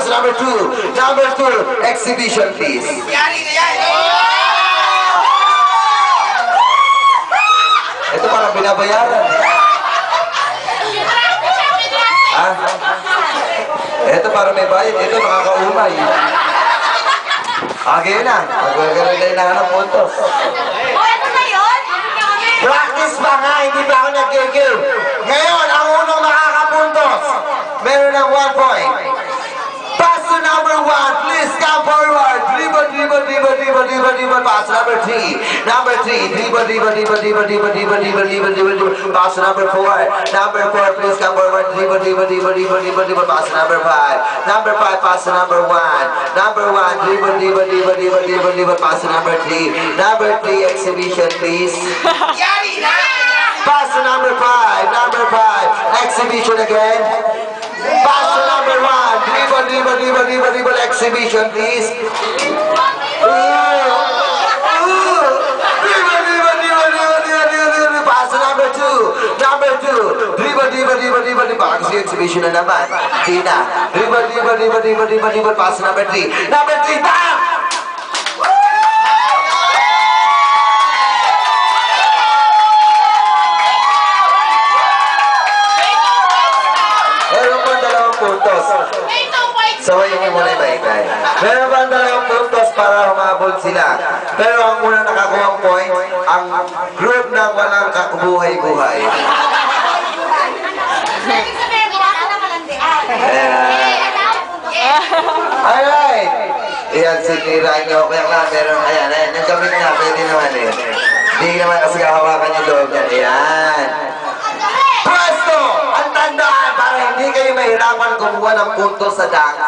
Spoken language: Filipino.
pass number 2. Number 2, exhibition please. Ito parang binabayaran. Ha? Ito parang may bayad. Ito nakakaumay. Okay na. Magagaling na hinahanap puntos. Ito na yun? Practice pa nga, hindi pa ako nag-give. Ngayon, ang unang makakapuntos. Meron ng 1 point. Pass to number 1. Please come forward. Dribble. Pass to number 3. Number 3. Dribble. Pass to number 4. Number 4, please come forward. Dribble. Pass to number 5. Number 5, pass to number 1. Number 1, dribble. Pass to number 3. Number 3, exhibition, please. Pass to number 5. Number 5, exhibition again. Pass to number 1. Dribble. Exhibition, please. Pass to number 2. Number 2. Dribble. Parang si exhibition na naman. Di na. Dribble. Pass to number 3. Number 3, bam! Meron pa 2 puntos. Sawayin niyo muna iba-ibay. Meron pa 2 puntos para humabol sila. Pero ang unang nakakuha point, ang group ng walang kabuhay-buhay. Alright! Ayan, sinira niyo. Kaya nga, meron, ayan, nagkamit nga, pwede naman eh. Hindi naman kasi kahawakan yung loob niyan. Ayan. Presto! Ang tandaan para hindi kayo mahirapan kumuha ng puntos sa dang.